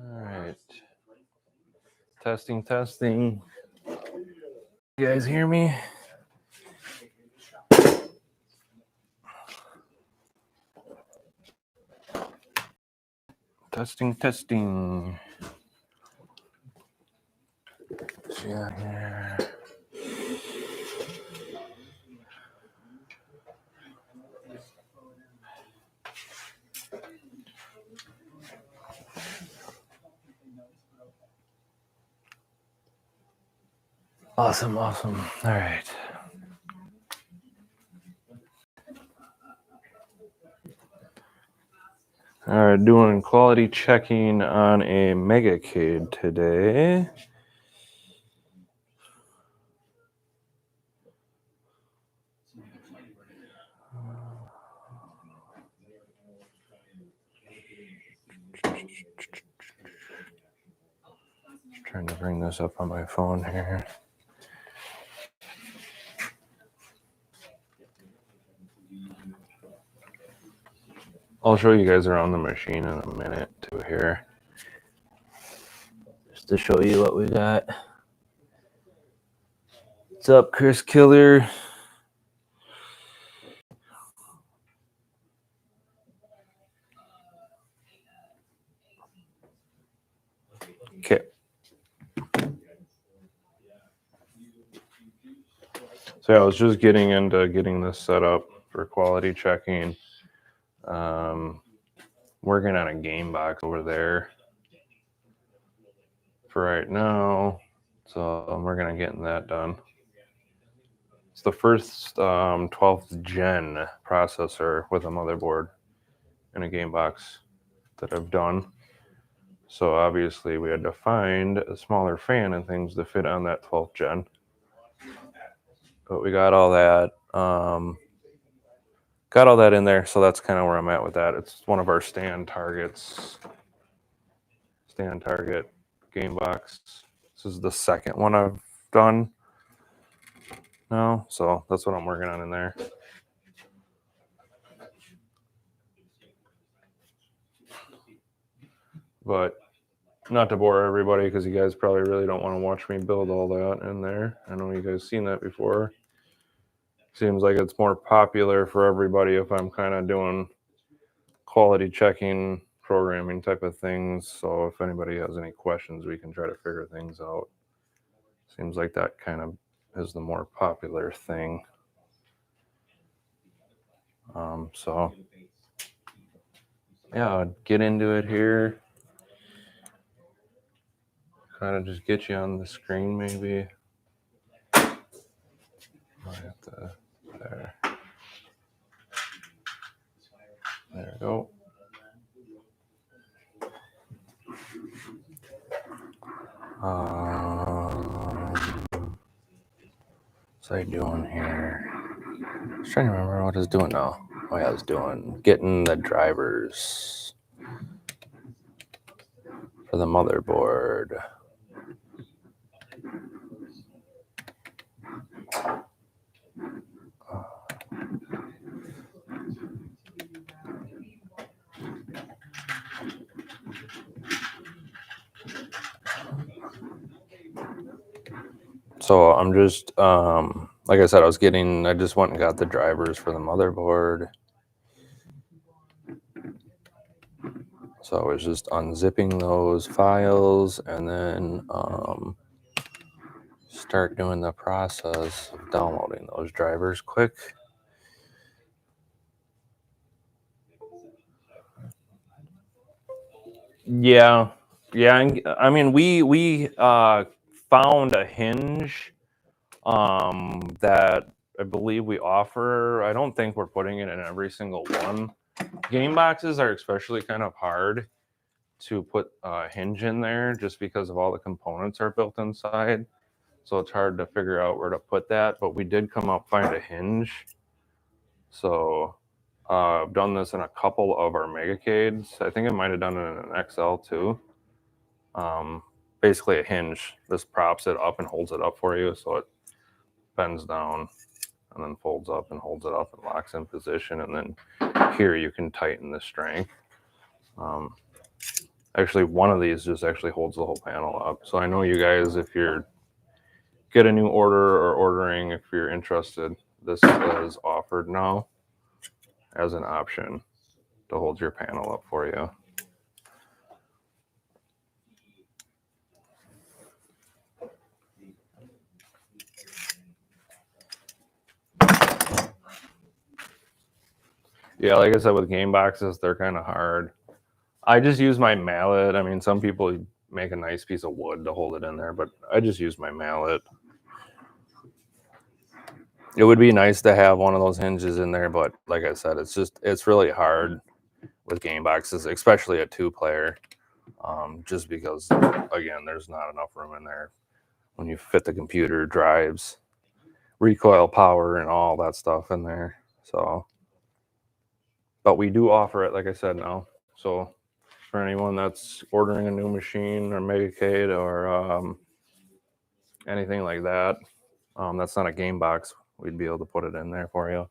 All right. Testing, testing. You guys hear me? Testing, testing. See out here. Awesome, awesome. All right. All right, doing quality checking on a Mega Cade today. Trying to bring this up on my phone here. I'll show you guys around the machine in a minute too here. Just to show you what we got. What's up, Chris Killer? Okay. So yeah, I was just getting into getting this set up for quality checking. Working on a game box over there for right now. So we're gonna get that done. It's the first 12th gen processor with a motherboard in a game box that I've done. So obviously we had to find a smaller fan and things to fit on that 12th gen. But we got all that. Got all that in there, so that's kind of where I'm at with that. It's one of our stand targets. Stand target game box. This is the second one I've done now, so that's what I'm working on in there. But not to bore everybody, because you guys probably really don't want to watch me build all that in there. I know you guys seen that before. Seems like it's more popular for everybody if I'm kind of doing quality checking, programming type of things. So if anybody has any questions, we can try to figure things out. Seems like that kind of is the more popular thing. So yeah, I'll get into it here. Kind of just get you on the screen, maybe. There. There we go. What's I doing here? I was trying to remember what I was doing now. Oh yeah, I was getting the drivers for the motherboard. So I'm just, like I said, I just went and got the drivers for the motherboard. So I was just unzipping those files and then start doing the process of downloading those drivers quick. Yeah. I mean, we found a hinge that I believe we offer. I don't think we're putting it in every single one. Game boxes are especially kind of hard to put a hinge in there just because of all the components are built inside. So it's hard to figure out where to put that, but we did find a hinge. So I've done this in a couple of our Mega Cades. I think I might have done it in an XL too. Basically a hinge. This props it up and holds it up for you, so it bends down and then folds up and holds it up and locks in position. And then here you can tighten the strength. Actually, one of these just actually holds the whole panel up. So I know you guys, if you're get a new order or ordering, if you're interested, this is offered now as an option to hold your panel up for you. Yeah, like I said, with game boxes, they're kind of hard. I just use my mallet. I mean, some people make a nice piece of wood to hold it in there, but I just use my mallet. It would be nice to have one of those hinges in there, but like I said, it's really hard with game boxes, especially a 2-player, just because, again, there's not enough room in there when you fit the computer, drives, recoil power, and all that stuff in there. So, but we do offer it, like I said, now. So for anyone that's ordering a new machine or Mega Cade or anything like that, that's not a game box, we'd be able to put it in there for you.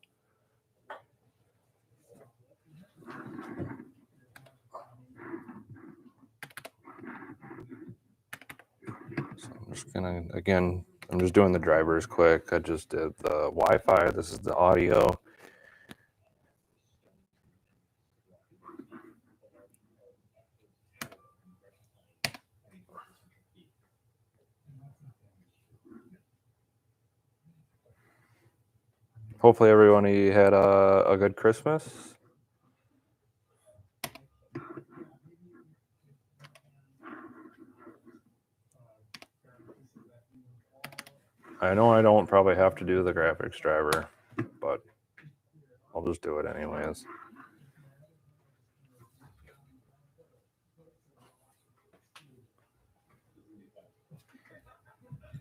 So I'm just gonna, again, I'm just doing the drivers quick. I just did the Wi-Fi. This is the audio. Hopefully everybody had a good Christmas. I know I don't probably have to do the graphics driver, but I'll just do it anyways.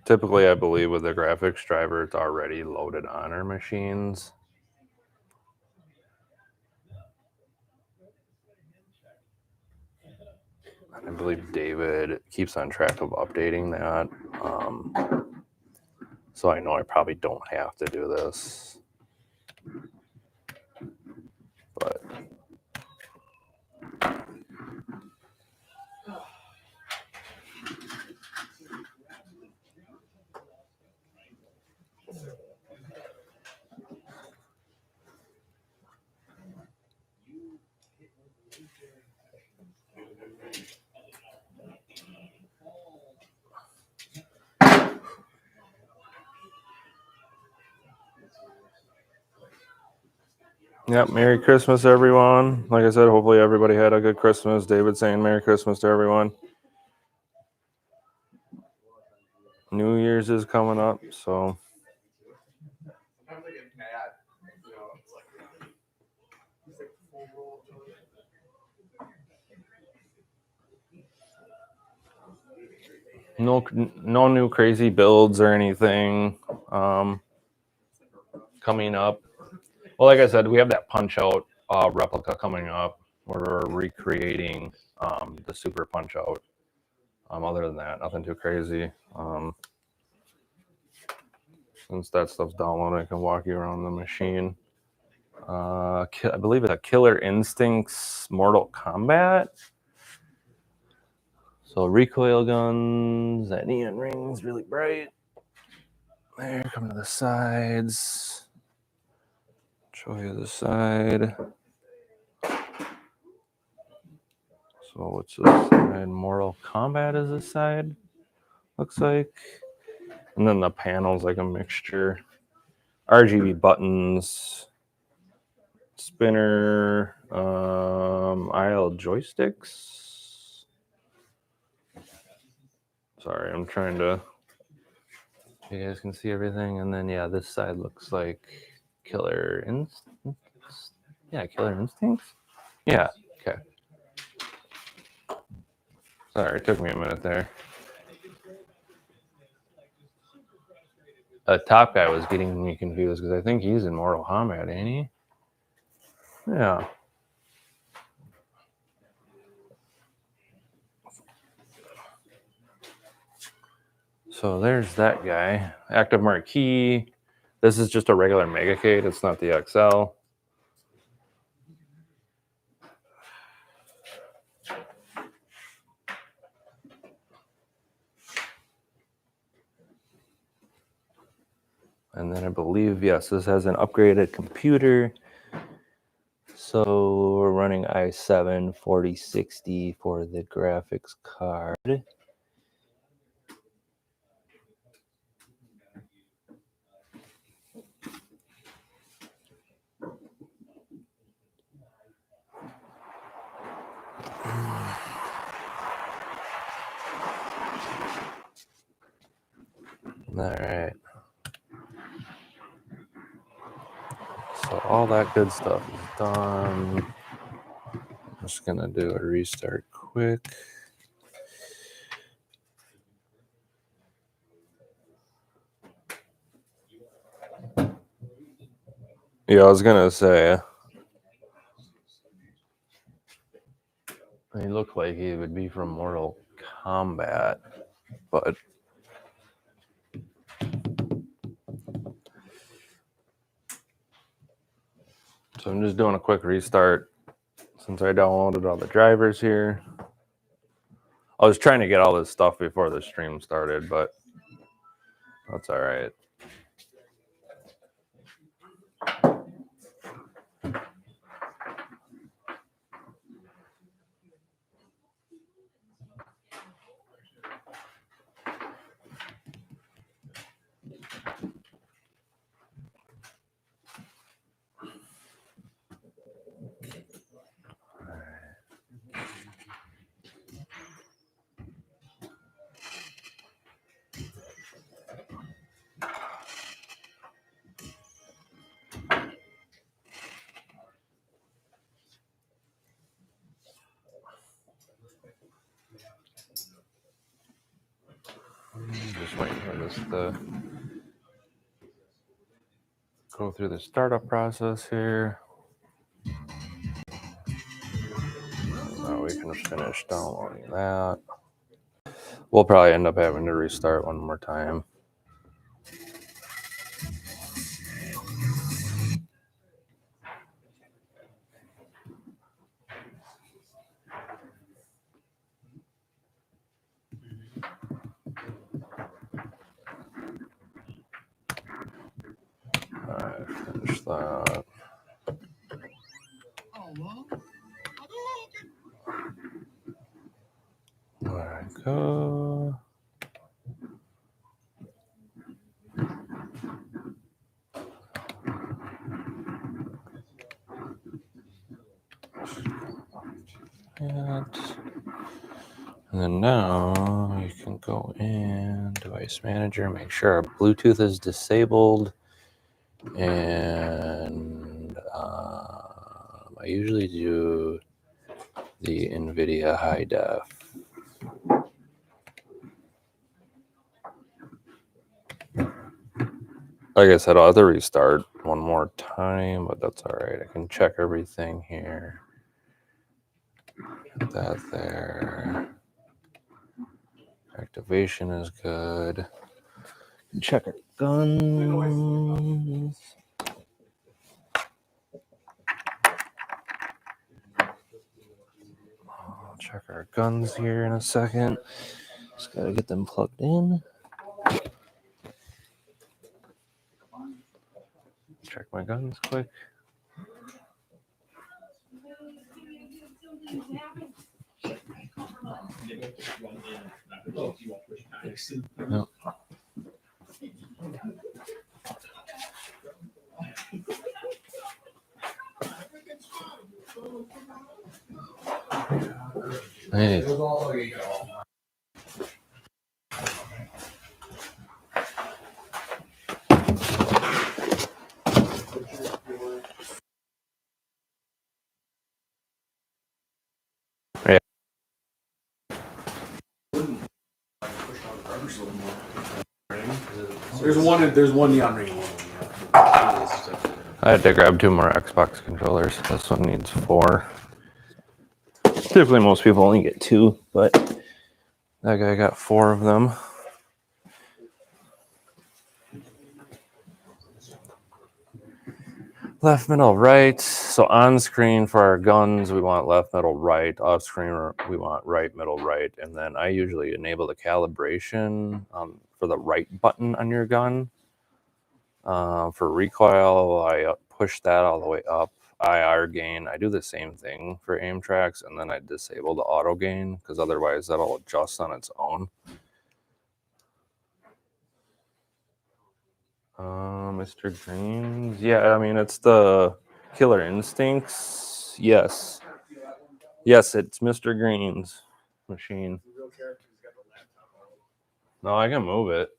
Typically, I believe with the graphics driver, it's already loaded on our machines. I believe David keeps on track of updating that. So I know I probably don't have to do this. But yep, Merry Christmas, everyone. Like I said, hopefully everybody had a good Christmas. David saying Merry Christmas to everyone. New Year's is coming up, so. No new crazy builds or anything coming up. Well, like I said, we have that Punch-Out replica coming up. We're recreating the Super Punch-Out. Other than that, nothing too crazy. Since that stuff's downloaded, I can walk you around the machine. I believe it's a Killer Instincts Mortal Kombat. So recoil guns, that neon ring's really bright. There, come to the sides. Show you the side. So what's this side? Mortal Kombat is this side, looks like. And then the panel's like a mixture. RGB buttons, spinner, IL joysticks. Sorry, I'm trying to, you guys can see everything. And then, yeah, this side looks like Killer Instincts. Yeah, Killer Instincts. Yeah, okay. Sorry, it took me a minute there. Top Guy was getting me confused because I think he's in Mortal Kombat, ain't he? Yeah. So there's that guy. Active Marquee. This is just a regular Mega Cade. It's not the XL. And then I believe, yes, this has an upgraded computer. So we're running i7 4060 for the graphics card. All right. So all that good stuff is done. I'm just gonna do a restart quick. Yeah, I was gonna say, he looked like he would be from Mortal Kombat, but so I'm just doing a quick restart since I downloaded all the drivers here. I was trying to get all this stuff before the stream started, but that's all right. Just waiting for this to go through the startup process here. So we can finish downloading that. We'll probably end up having to restart one more time. All right, finish that. There we go. And then now you can go in device manager, make sure our Bluetooth is disabled, and I usually do the NVIDIA high def. Like I said, I'll have to restart one more time, but that's all right. I can check everything here. Get that there. Activation is good. Check our guns. I'll check our guns here in a second. Just gotta get them plugged in. Check my guns quick. No. Hey. Yeah. There's one neon ring. I had to grab 2 more Xbox controllers. This one needs 4. Typically, most people only get 2, but that guy got 4 of them. Left, middle, right. So on screen for our guns, we want left, middle, right. Off screen, we want right, middle, right. And then I usually enable the calibration for the right button on your gun. For recoil, I push that all the way up. IR gain, I do the same thing for aim tracks, and then I disable the auto gain because otherwise that'll adjust on its own. Mr. Greens, yeah, I mean it's the Killer Instincts. Yes, it's Mr. Green's machine. No, I can move it.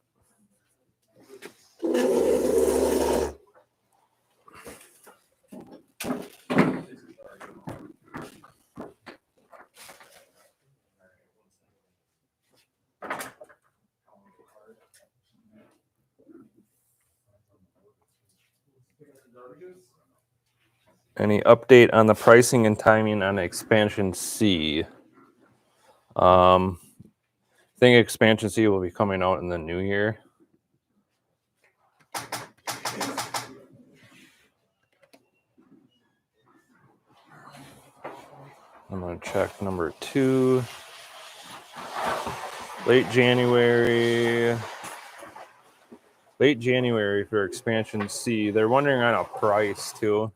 Any update on the pricing and timing on expansion C? I think expansion C will be coming out in the new year. I'm going to check number 2. Late January for expansion C. They're wondering on a price too.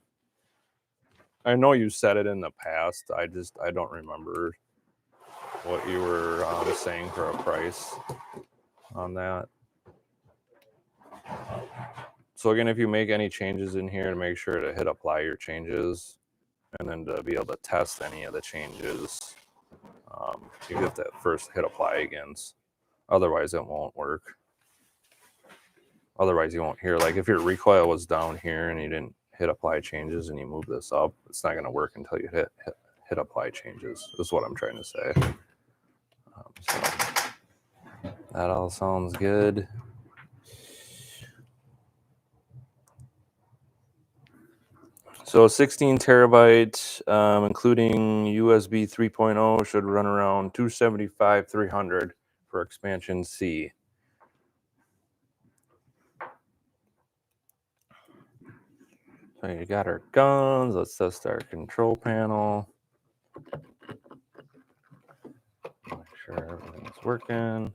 I know you said it in the past. I don't remember what you were saying for a price on that. So again, if you make any changes in here, to make sure to hit apply your changes, and then to be able to test any of the changes, you have to first hit apply again. Otherwise, it won't work. Otherwise, you won't hear, like if your recoil was down here and you didn't hit apply changes and you move this up, it's not going to work until you hit apply changes. Is what I'm trying to say. So that all sounds good. So 16 terabytes, including USB 3.0, should run around 275, 300 for expansion C. So you got our guns. Let's test our control panel. Make sure everything's working.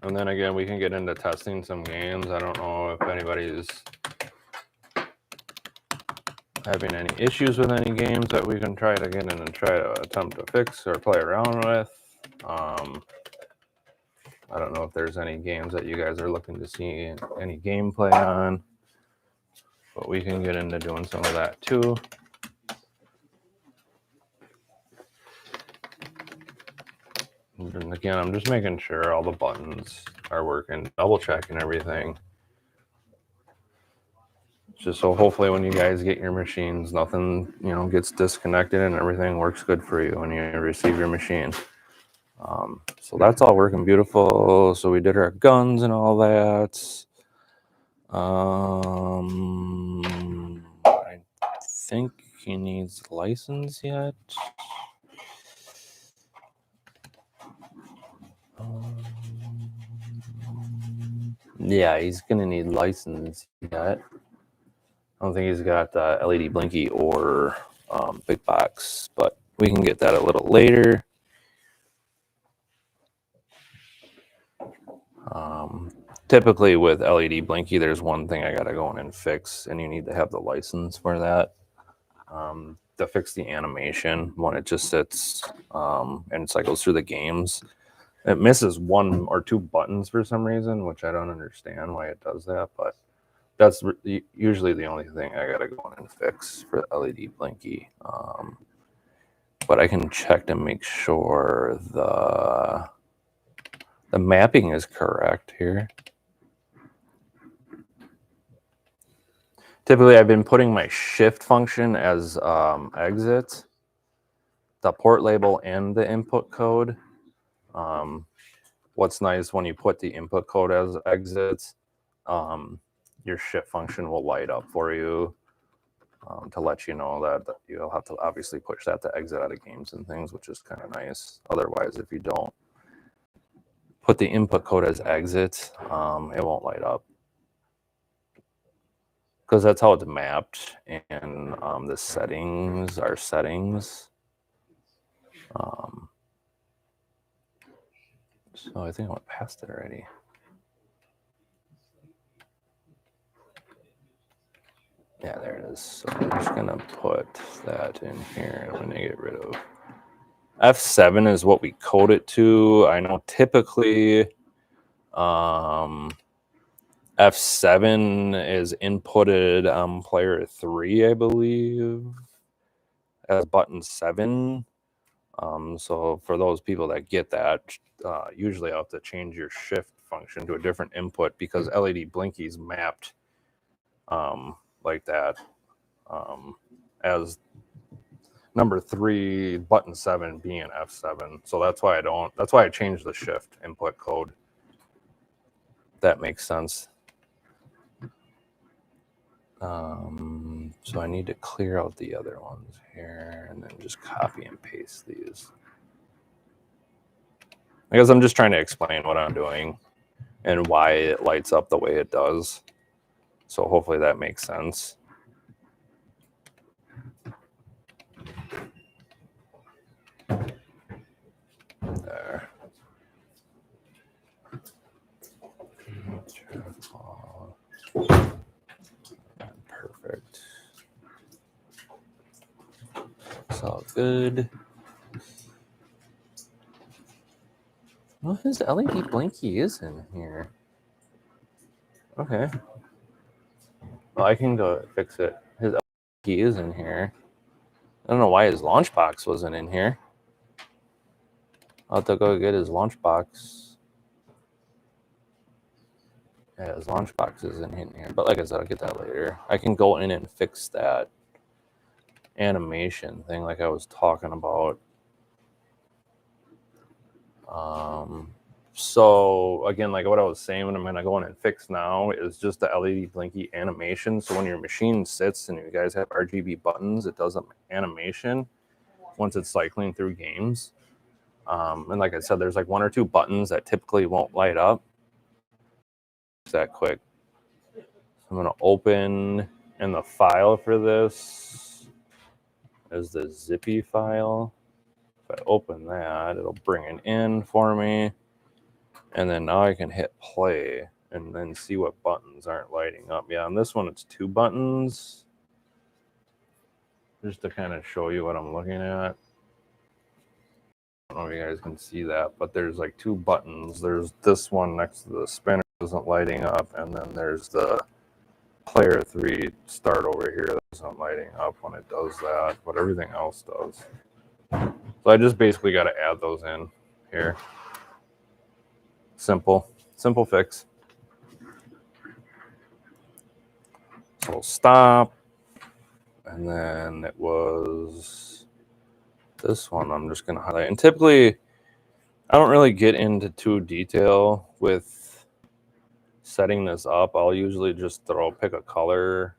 And then again, we can get into testing some games. I don't know if anybody's having any issues with any games that we can try to get in and try to attempt to fix or play around with. I don't know if there's any games that you guys are looking to see any gameplay on, but we can get into doing some of that too. And again, I'm just making sure all the buttons are working, double checking everything. Just so hopefully when you guys get your machines, nothing, gets disconnected and everything works good for you when you receive your machine. So that's all working beautiful. So we did our guns and all that. I think he needs license yet. Yeah, he's gonna need license yet. I don't think he's got LED Blinky or big box, but we can get that a little later. Typically with LED Blinky, there's one thing I gotta go in and fix, and you need to have the license for that. To fix the animation when it just sits and cycles through the games. It misses 1 or 2 buttons for some reason, which I don't understand why it does that, but that's usually the only thing I gotta go in and fix for the LED Blinky. But I can check to make sure the mapping is correct here. Typically, I've been putting my shift function as exit, the port label, and the input code. What's nice when you put the input code as exit, your shift function will light up for you to let you know that you'll have to obviously push that to exit out of games and things, which is kind of nice. Otherwise, if you don't put the input code as exit, it won't light up. Because that's how it's mapped, and the settings are settings. So I think I went past it already. Yeah, there it is. So I'm just gonna put that in here. I'm gonna get rid of F7 is what we code it to. I know typically F7 is inputted on player 3, I believe, as button 7. So for those people that get that, usually I'll have to change your shift function to a different input because LED Blinky's mapped like that as number 3, button 7 being F7. So that's why I changed the shift input code. That makes sense. So I need to clear out the other ones here and then just copy and paste these. I guess I'm just trying to explain what I'm doing and why it lights up the way it does. So hopefully that makes sense. There. Perfect. It's all good. Well, his LED Blinky is in here. Okay. Well, I can go fix it. His LED Blinky is in here. I don't know why his launch box wasn't in here. I'll have to go get his launch box. Yeah, his launch box isn't in here. But like I said, I'll get that later. I can go in and fix that animation thing like I was talking about. So again, like what I was saying, what I'm going to go in and fix now is just the LED Blinky animation. So when your machine sits and you guys have RGB buttons, it does an animation once it's cycling through games. And like I said, there's like 1 or 2 buttons that typically won't light up. That quick. So I'm going to open, and the file for this is the zippy file. If I open that, it'll bring it in for me. And then now I can hit play and then see what buttons aren't lighting up. Yeah, on this one, it's 2 buttons. Just to kind of show you what I'm looking at. I don't know if you guys can see that, but there's like 2 buttons. There's this one next to the spinner isn't lighting up, and then there's the player 3 start over here that isn't lighting up when it does that, but everything else does. So I just basically got to add those in here. Simple fix. So we'll stop, and then it was this one I'm just going to highlight. And typically, I don't really get into too detail with setting this up. I'll usually just pick a color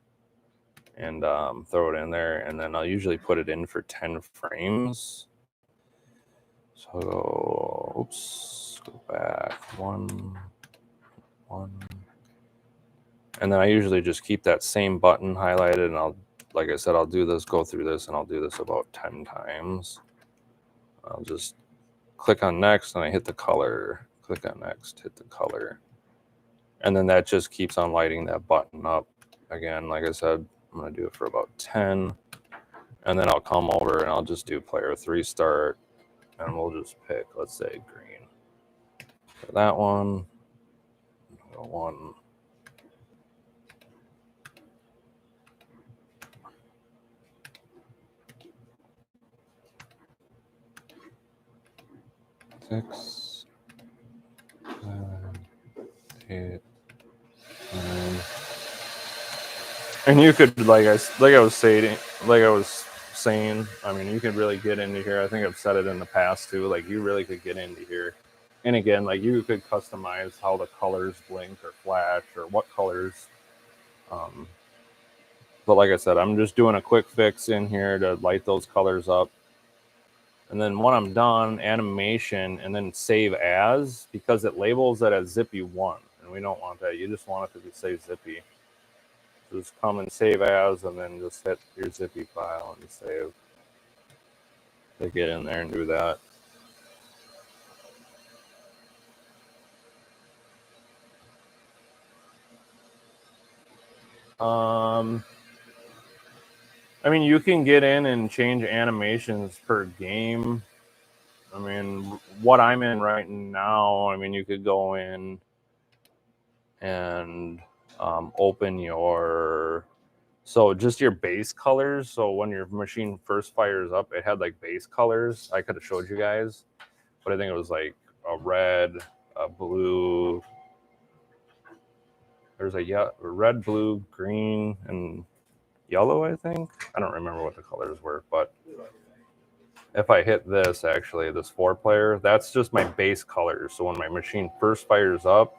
and throw it in there, and then I'll usually put it in for 10 frames. So, oops, go back, 1. And then I usually just keep that same button highlighted, and like I said, I'll do this, go through this, and I'll do this about 10 times. I'll just click on next, and I hit the color. Click on next, hit the color. And then that just keeps on lighting that button up. Again, like I said, I'm going to do it for about 10. And then I'll come over, and I'll just do player 3 start. And we'll just pick, let's say, green. For that one, 1. Six, 7, 8, 9. And you could, like I was saying, I mean, you could really get into here. I think I've said it in the past too. Like, you really could get into here. And again, like, you could customize how the colors blink or flash or what colors. But like I said, I'm just doing a quick fix in here to light those colors up. And then when I'm done, animation, and then save as, because it labels it as zippy 1. And we don't want that. You just want it to say zippy. Just come and save as, and then just hit your zippy file and save. To get in there and do that. I mean, you can get in and change animations per game. I mean, what I'm in right now, I mean, you could go in and open your, so just your base colors. So when your machine first fires up, it had like base colors. I could have showed you guys, but I think it was like a red, a blue. There's a red, blue, green, and yellow, I think. I don't remember what the colors were, but if I hit this, actually, this 4-player, that's just my base colors. So when my machine first fires up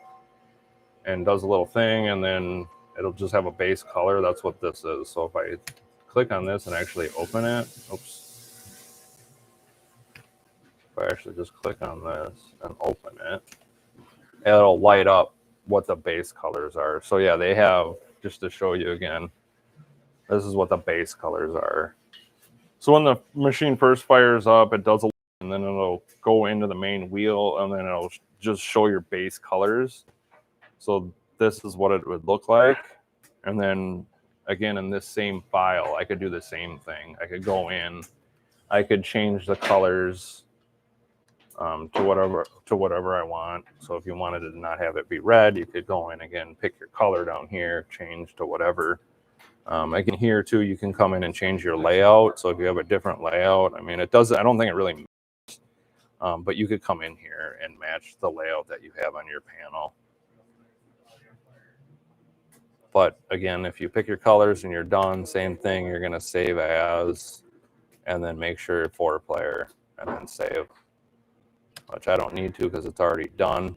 and does a little thing, and then it'll just have a base color, that's what this is. So if I click on this and actually open it, oops. If I actually just click on this and open it, it'll light up what the base colors are. So yeah, they have, just to show you again, this is what the base colors are. So when the machine first fires up, it does a, and then it'll go into the main wheel, and then it'll just show your base colors. So this is what it would look like. And then again, in this same file, I could do the same thing. I could go in, I could change the colors to whatever I want. So if you wanted to not have it be red, you could go in again, pick your color down here, change to whatever. Again, here too, you can come in and change your layout. So if you have a different layout, I mean, it does. I don't think it really matters, but you could come in here and match the layout that you have on your panel. But again, if you pick your colors and you're done, same thing, you're going to save as, and then make sure 4-player, and then save, which I don't need to because it's already done.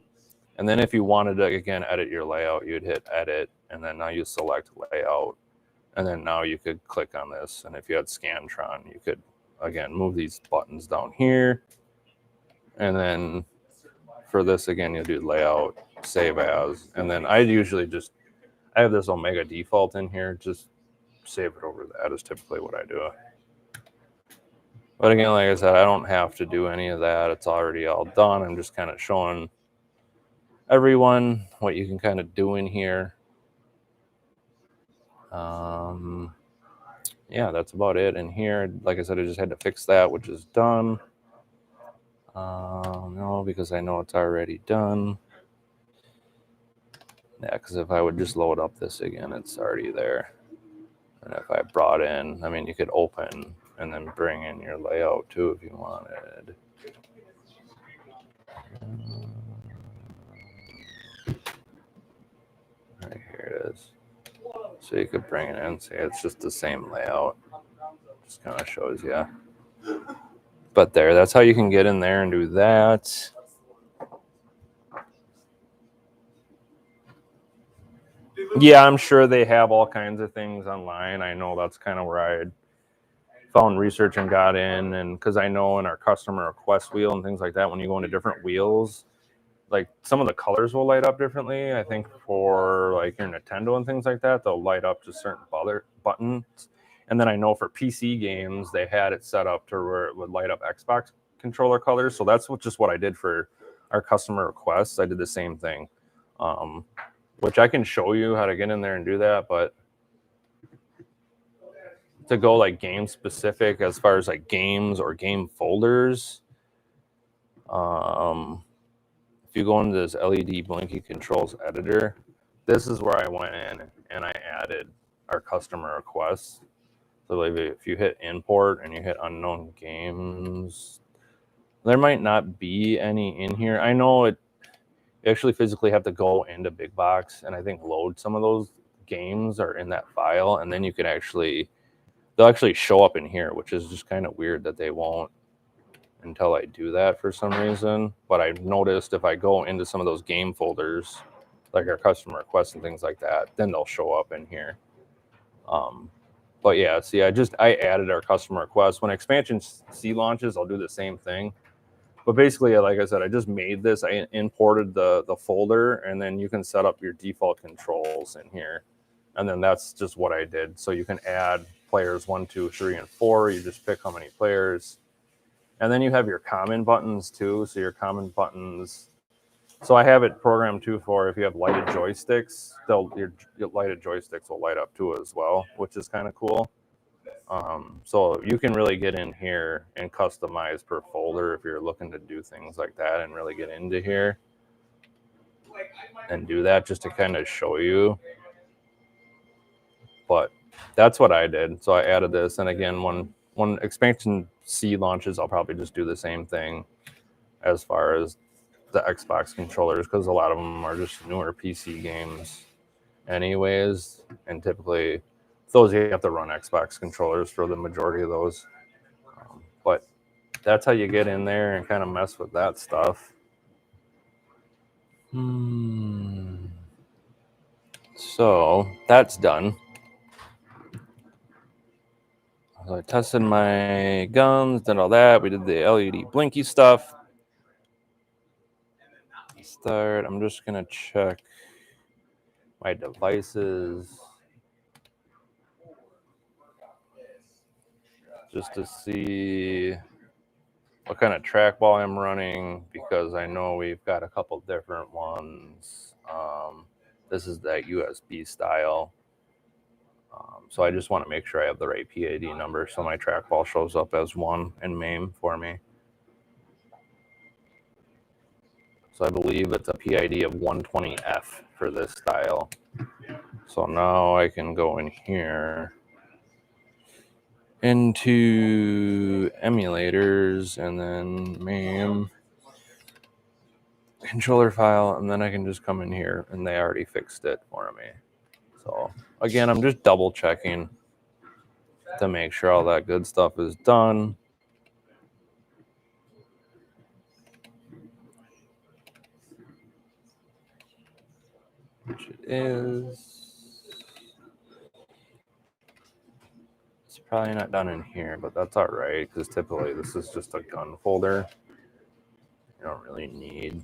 And then if you wanted to, again, edit your layout, you'd hit edit, and then now you select layout. And then now you could click on this. And if you had Scantron, you could, again, move these buttons down here. And then for this, again, you'll do layout, save as. And then I usually just, I have this Omega default in here. Just save it over that is typically what I do. But again, like I said, I don't have to do any of that. It's already all done. I'm just kind of showing everyone what you can kind of do in here. Yeah, that's about it in here. Like I said, I just had to fix that, which is done. No, because I know it's already done. Yeah, because if I would just load up this again, it's already there. And if I brought in, I mean, you could open and then bring in your layout too if you wanted. Right here it is. So you could bring it in, see it's just the same layout. Just kind of shows you. But there, that's how you can get in there and do that. Yeah, I'm sure they have all kinds of things online. I know that's kind of where I found research and got in. And because I know in our customer request wheel and things like that, when you go into different wheels, like some of the colors will light up differently. I think for like your Nintendo and things like that, they'll light up just certain buttons. And then I know for PC games, they had it set up to where it would light up Xbox controller colors. So that's just what I did for our customer requests. I did the same thing, which I can show you how to get in there and do that. But to go like game specific as far as like games or game folders, if you go into this LED Blinky controls editor, this is where I went in and I added our customer requests. So if you hit import and you hit unknown games, there might not be any in here. I know you actually physically have to go into Big Box and I think load some of those games are in that file, and then you can they'll actually show up in here, which is just kind of weird that they won't until I do that for some reason. But I've noticed if I go into some of those game folders, like our customer requests and things like that, then they'll show up in here. But yeah, see, I added our customer requests. When expansion C launches, I'll do the same thing. But basically, like I said, I just made this. I imported the folder, and then you can set up your default controls in here. And then that's just what I did. So you can add players 1, 2, 3, and 4. You just pick how many players. And then you have your common buttons too. So your common buttons, So I have it programmed too for if you have lighted joysticks, your lighted joysticks will light up too as well, which is kind of cool. So you can really get in here and customize per folder if you're looking to do things like that and really get into here and do that just to kind of show you. But that's what I did. So I added this, and again, when expansion C launches, I'll probably just do the same thing as far as the Xbox controllers, because a lot of them are just newer PC games anyways, and typically those you have to run Xbox controllers for the majority of those. But that's how you get in there and kind of mess with that stuff. So that's done. So I tested my guns, did all that. We did the LED Blinky stuff. Start. I'm just gonna check my devices just to see what kind of trackball I'm running, because I know we've got a couple different ones. This is that USB style. So I just want to make sure I have the right PID number so my trackball shows up as 1 in MAME for me. So I believe it's a PID of 120F for this style. So now I can go in here into emulators and then MAME controller file, and then I can just come in here and they already fixed it for me. So again, I'm just double checking to make sure all that good stuff is done. Which it is. It's probably not done in here, but that's all right, because typically this is just a gun folder. You don't really need,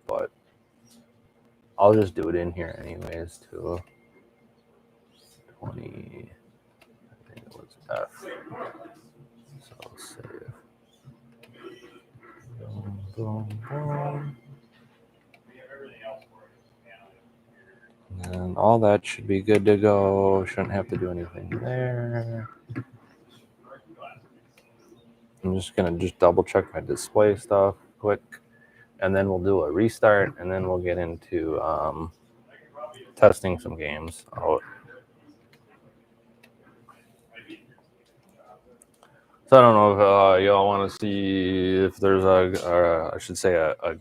but I'll just do it in here anyways too. 20, I think it was F. So I'll save. Boom, boom, boom. And all that should be good to go. Shouldn't have to do anything there. I'm just gonna double check my display stuff quick, and then we'll do a restart, and then we'll get into testing some games out. So I don't know if y'all want to see if there's I should say a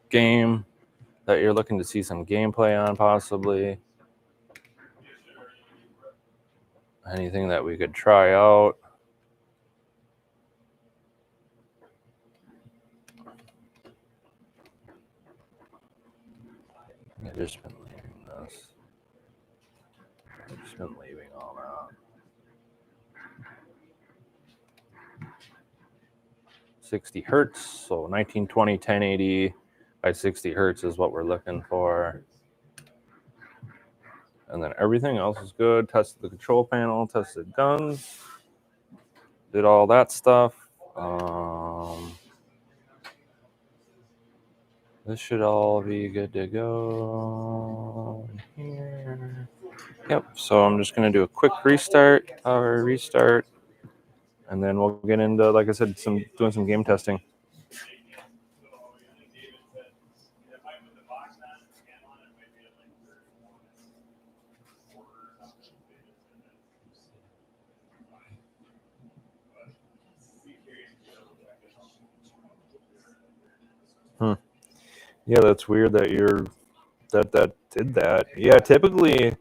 game that you're looking to see some gameplay on, possibly. Anything that we could try out. I've just been leaving this. I've just been leaving all that. 60 hertz, so 1920, 1080 by 60 hertz is what we're looking for. And then everything else is good. Tested the control panel, tested guns, did all that stuff. This should all be good to go in here. Yep, so I'm just going to do a quick restart, and then we'll get into, like I said, doing some game testing. Yeah, that's weird that that did that. Yeah, typically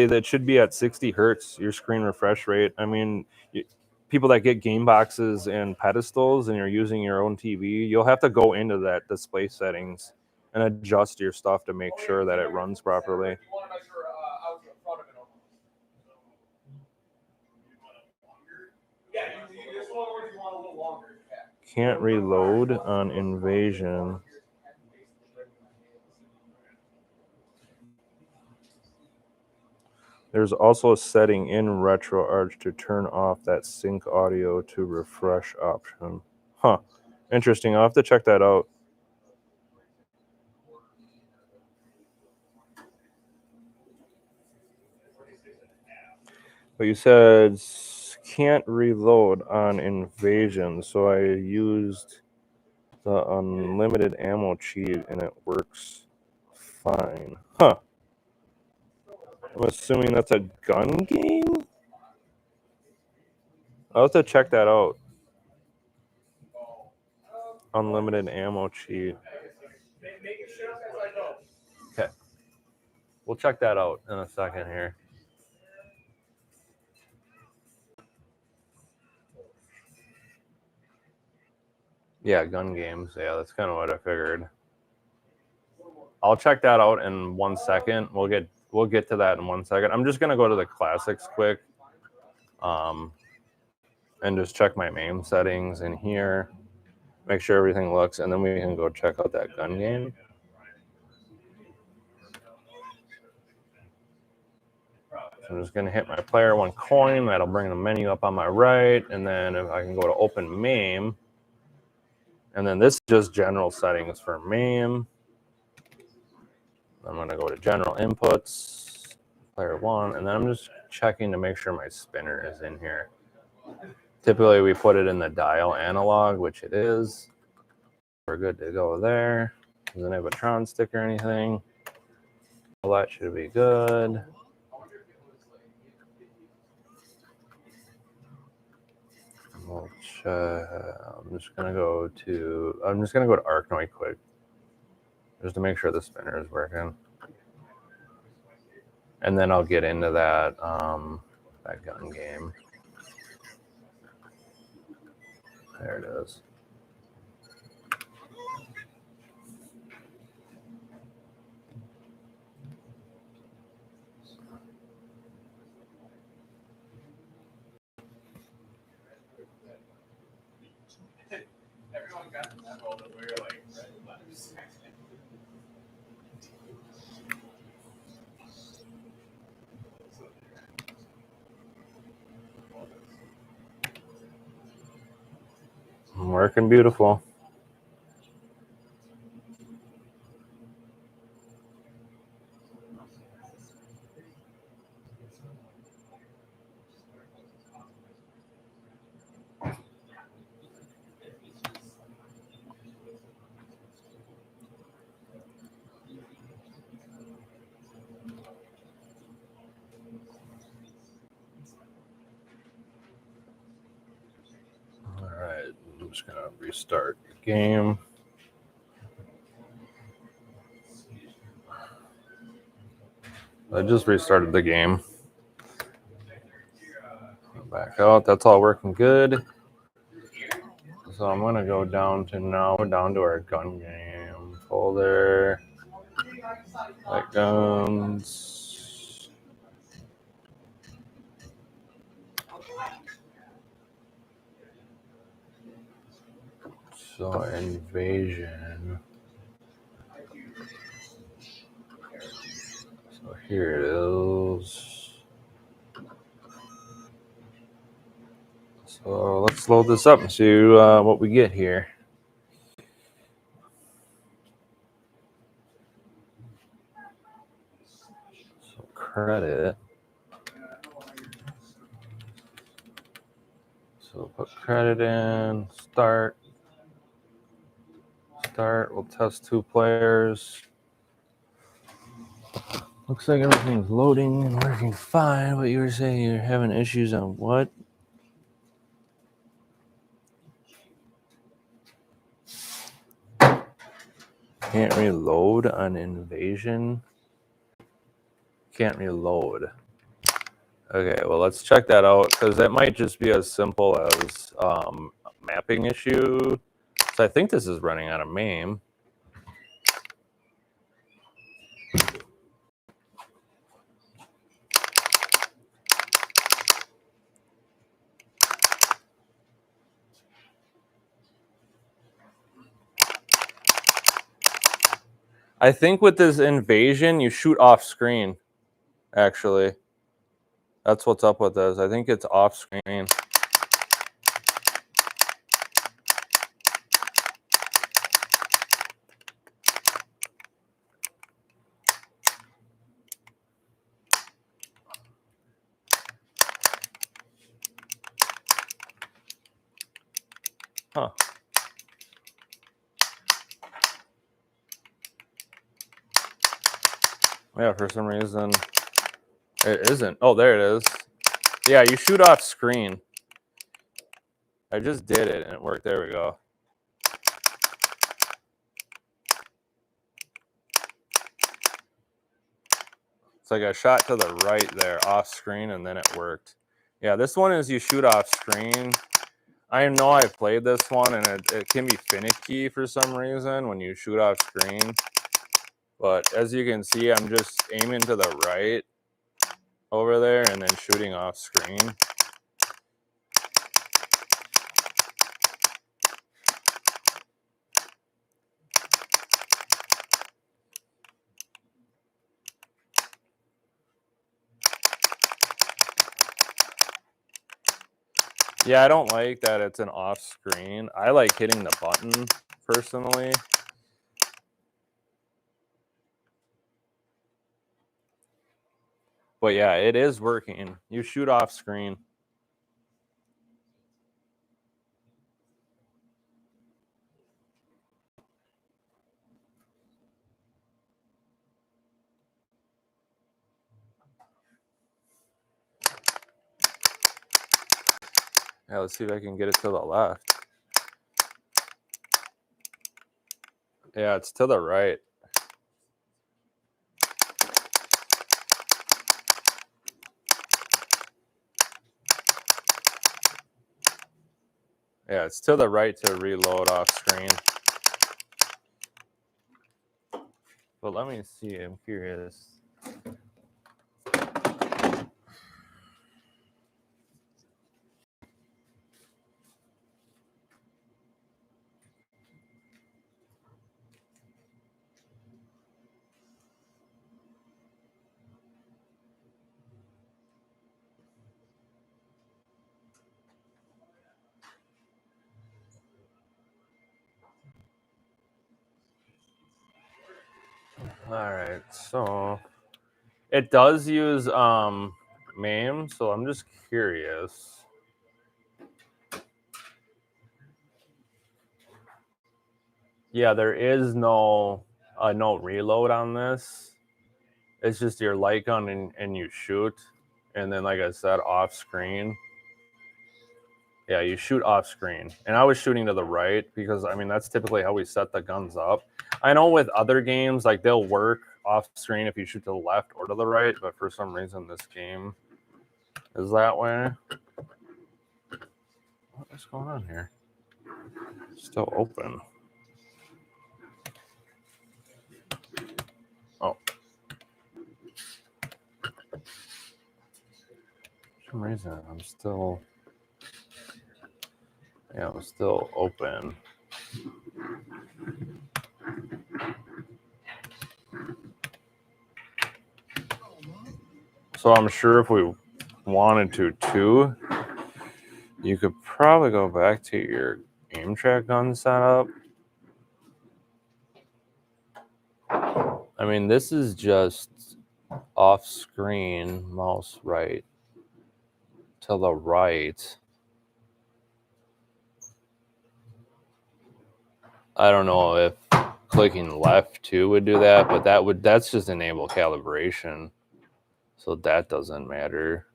that should be at 60 hertz, your screen refresh rate. I mean, people that get game boxes and pedestals and you're using your own TV, you'll have to go into that display settings and adjust your stuff to make sure that it runs properly. Can't reload on Invasion. There's also a setting in RetroArch to turn off that sync audio to refresh option. Huh. Interesting. I'll have to check that out. But you said can't reload on Invasion, so I used the unlimited ammo cheat and it works fine. Huh. I'm assuming that's a gun game? I'll have to check that out. Unlimited ammo cheat. Okay. We'll check that out in a second here. Yeah, gun games. Yeah, that's kind of what I figured. I'll check that out in 1 second. We'll get to that in 1 second. I'm just gonna go to the classics quick, and just check my MAME settings in here, make sure everything looks, and then we can go check out that gun game. So I'm just gonna hit my player 1 coin. That'll bring the menu up on my right, and then if I can go to open MAME, and then this is just general settings for MAME. I'm gonna go to general inputs, player 1, and then I'm just checking to make sure my spinner is in here. Typically we put it in the dial analog, which it is. We're good to go there. Doesn't have a Tron stick or anything. Well, that should be good. I'm just gonna go to Arknoid quick, just to make sure the spinner is working. And then I'll get into that that gun game. There it is. Working beautiful. All right, I'm just gonna restart the game. I just restarted the game. Back out. That's all working good. So I'm gonna go down to our gun game folder. Like guns. So Invasion. So here it is. So let's load this up and see what we get here. So credit. So put credit in, start. We'll test 2 players. Looks like everything's loading and working fine, but you were saying you're having issues on what? Can't reload on Invasion. Can't reload. Okay, well, let's check that out, because that might just be as simple as a mapping issue. So I think this is running out of MAME. I think with this Invasion, you shoot off screen, actually. That's what's up with this. I think it's off screen. Huh. Yeah, for some reason it isn't. Oh, there it is. Yeah, you shoot off screen. I just did it and it worked. There we go. It's like I shot to the right there off screen and then it worked. Yeah, this one is you shoot off screen. I know I've played this one and it can be finicky for some reason when you shoot off screen. But as you can see, I'm just aiming to the right over there and then shooting off screen. Yeah, I don't like that it's an off screen. I like hitting the button personally. But yeah, it is working. You shoot off screen. Yeah, let's see if I can get it to the left. Yeah, it's to the right. Yeah, it's to the right to reload off screen. But let me see, I'm curious. All right, so it does use MAME, so I'm just curious. Yeah, there is no reload on this. It's just your light gun and you shoot, and then like I said, off screen. Yeah, you shoot off screen. And I was shooting to the right because, I mean, that's typically how we set the guns up. I know with other games, like they'll work off screen if you shoot to the left or to the right, but for some reason this game is that way. What is going on here? Still open. Oh. For some reason, I'm still open. So I'm sure if we wanted to too, you could probably go back to your aim track gun setup. I mean, this is just off screen, mouse right to the right. I don't know if clicking left too would do that, but that's just enable calibration. So that doesn't matter.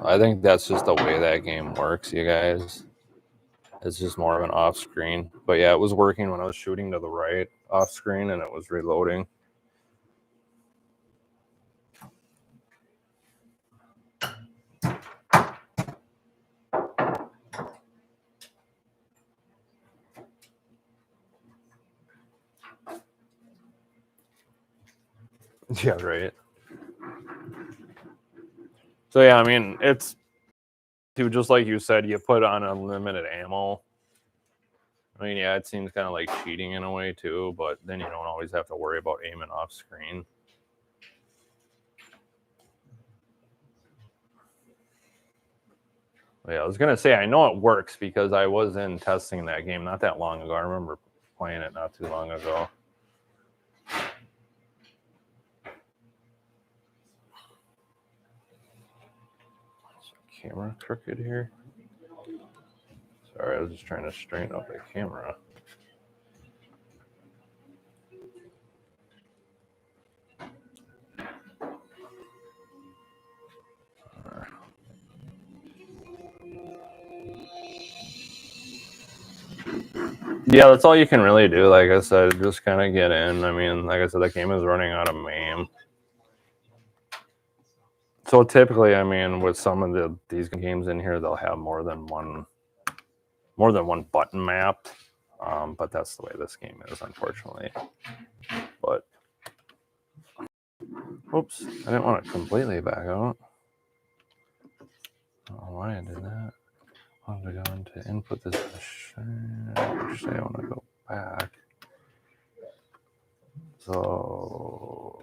I think that's just the way that game works, you guys. It's just more of an off screen. But yeah, it was working when I was shooting to the right off screen and it was reloading. Yeah, right. So yeah, I mean, it's just like you said, you put on unlimited ammo. I mean, yeah, it seems kind of like cheating in a way too, but then you don't always have to worry about aiming off screen. But yeah, I was gonna say I know it works because I was in testing that game not that long ago. I remember playing it not too long ago. camera crooked here? Sorry, I was just trying to straighten up the camera. Yeah, that's all you can really do. Like I said, just kind of get in. I mean, like I said, the game is running out of MAME. So typically, I mean, with some of these games in here, they'll have more than one button map. But that's the way this game is, unfortunately. But oops, I didn't want to completely back out. I don't know why I did that. I want to go into input this. Actually, I want to go back. So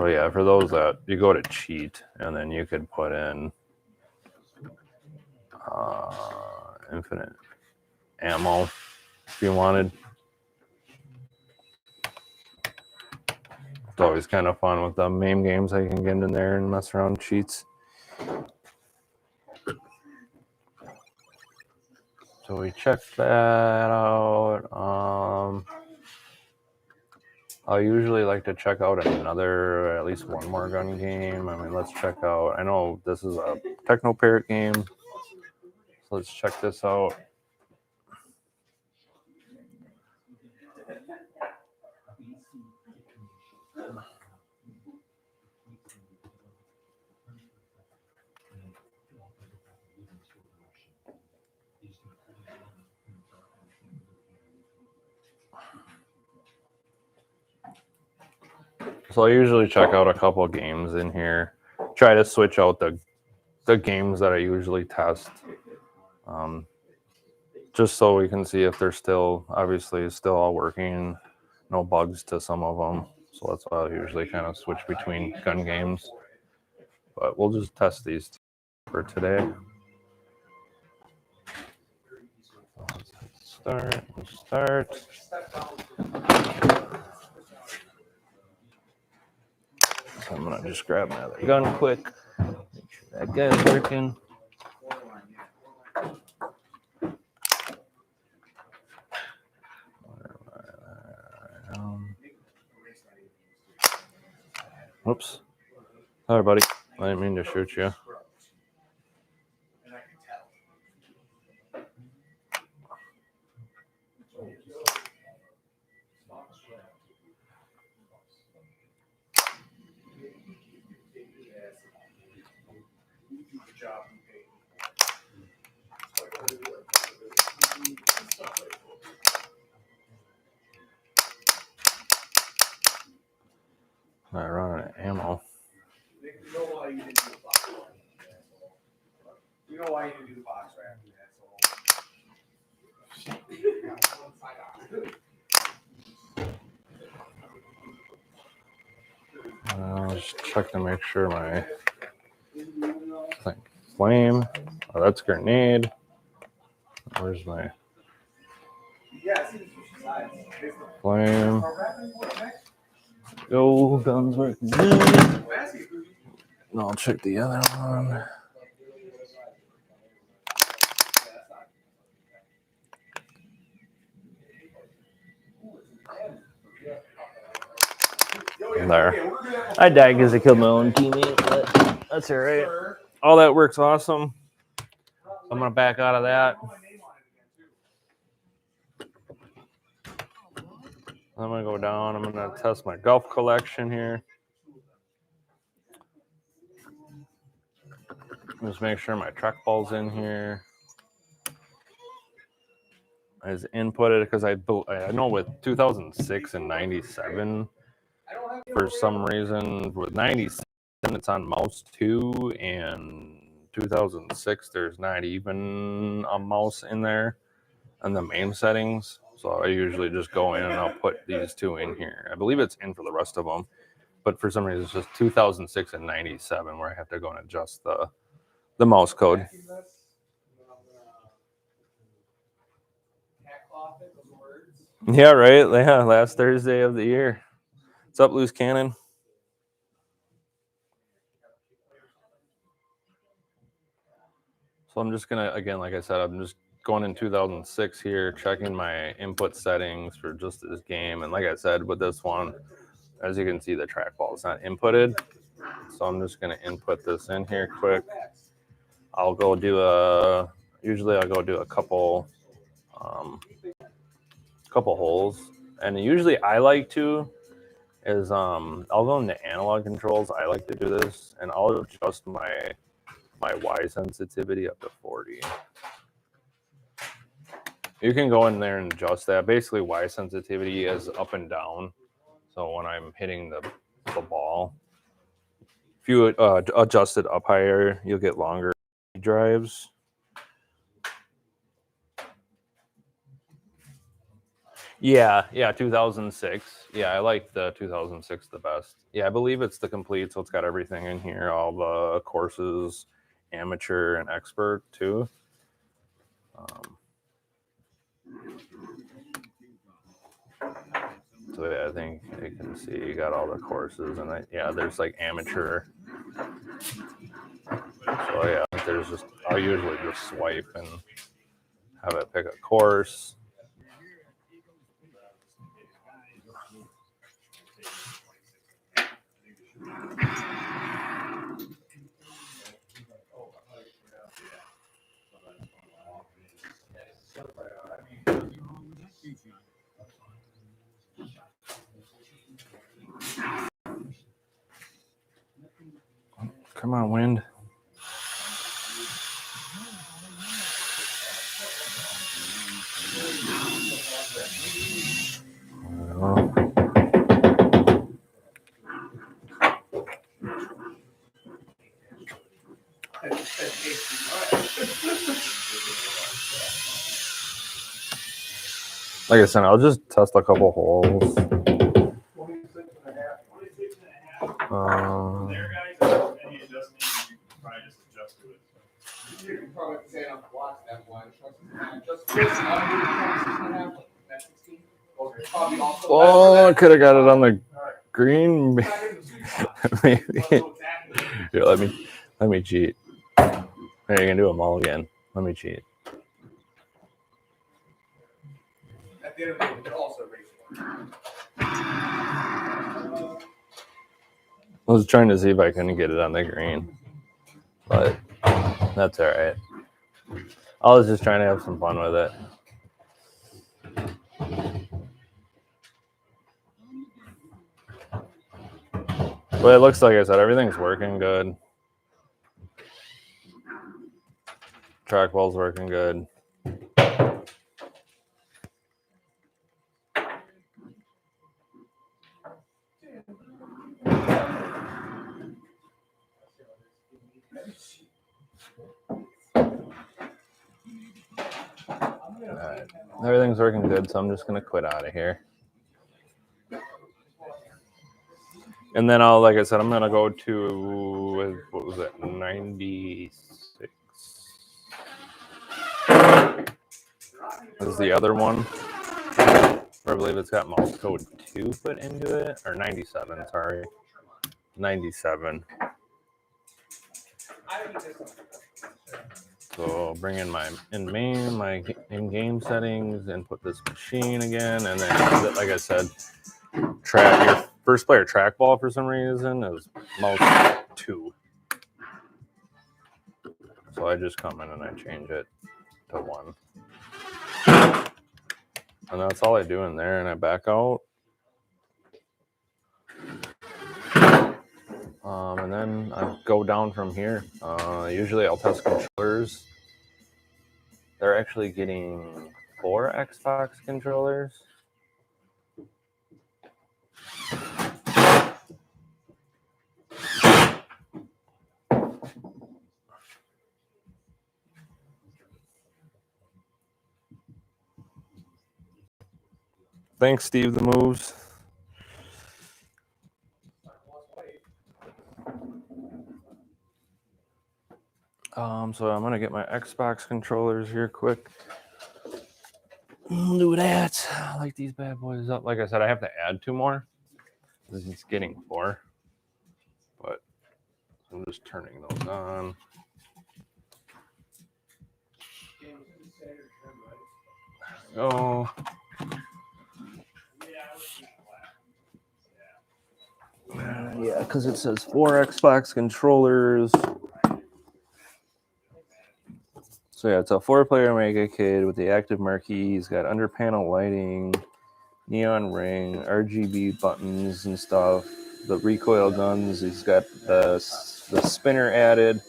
yeah, for those that you go to cheat, and then you could put in infinite ammo if you wanted. It's always kind of fun with the MAME games. I can get in there and mess around with cheats. So we checked that out. I usually like to check out another, at least one more gun game. I mean, let's check out. I know this is a Techno Parrot game. So let's check this out. So I usually check out a couple of games in here. Try to switch out the games that I usually test. Just so we can see if they're still, obviously, still all working. No bugs to some of them. So that's why I usually kind of switch between gun games. But we'll just test these for today. Start. So I'm gonna just grab my other gun quick. Make sure that guy's working. Whoops. Sorry, buddy. I didn't mean to shoot you. I run out of ammo. You know why you didn't do the box right after that, I'll just check to make sure my flame. Oh, that's grenade. Where's my flame? Go, guns working good. And I'll check the other one. There. I died because I killed my own teammate, but that's all right. All that works awesome. I'm going to back out of that. I'm going to go down. I'm going to test my golf collection here. Just make sure my trackball's in here. Is inputted because I know with 2006 and 97, for some reason, with 97, it's on mouse 2, and 2006, there's not even a mouse in there on the main settings. So I usually just go in and I'll put these two in here. I believe it's in for the rest of them, but for some reason, it's just 2006 and 97 where I have to go and adjust the mouse code. Yeah, right. Yeah, last Thursday of the year. What's up, Loose Cannon? So I'm just gonna, again, like I said, I'm just going in 2006 here, checking my input settings for just this game. And like I said, with this one, as you can see, the trackball is not inputted. So I'm just gonna input this in here quick. I'll go do usually I'll go do a couple holes. And usually I like to is I'll go into analog controls. I like to do this, and I'll adjust my Y sensitivity up to 40. You can go in there and adjust that. Basically, Y sensitivity is up and down. So when I'm hitting the ball, if you adjust it up higher, you'll get longer drives. Yeah, 2006. Yeah, I like the 2006 the best. Yeah, I believe it's the complete, so it's got everything in here, all the courses, amateur and expert too. So yeah, I think you can see you got all the courses, and yeah, there's like amateur. So yeah, there's just I'll usually just swipe and have it pick a course. Come on, wind. Like I said, I'll just test a couple holes. Oh, I could have got it on the green. Maybe. Here, let me cheat. Here, you can do them all again. Let me cheat. At the end of the day, we could also raise I was trying to see if I couldn't get it on the green, but that's all right. I was just trying to have some fun with it. But it looks like I said, everything's working good. Trackball's working good. All right. Everything's working good, so I'm just gonna quit out of here. And then like I said, I'm gonna go to, what was it, 96. This is the other one. I believe it's got mouse code 2 put into it, or 97. Sorry, 97. So bring in my in-game settings, and put this machine again, and then, like I said, your first player trackball for some reason is mouse 2. So I just come in and I change it to 1. And that's all I do in there, and I back out. And then I go down from here. Usually I'll test controllers. They're actually getting 4 Xbox controllers. Thanks, Steve the Moves. So I'm gonna get my Xbox controllers here quick. Do that. I like these bad boys up. Like I said, I have to add 2 more. This is getting 4, but I'm just turning those on. Oh. Yeah, because it says 4 Xbox controllers. So yeah, it's a 4-player Mega Cade with the active marquee. He's got under panel lighting, neon ring, RGB buttons and stuff. The recoil guns. He's got the spinner added,